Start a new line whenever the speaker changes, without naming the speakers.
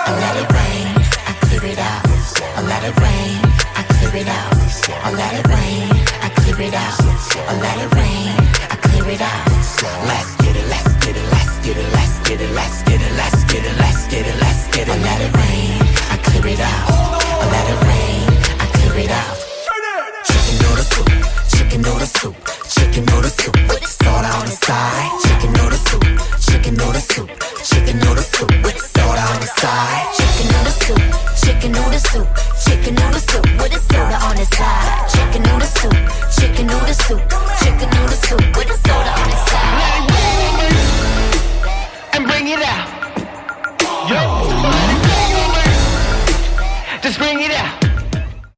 I let it rain, I clear it out. I let it rain, I clear it out. I let it rain, I clear it out. I let it rain, I clear it out. Let's get it, let's get it, let's get it, let's get it, let's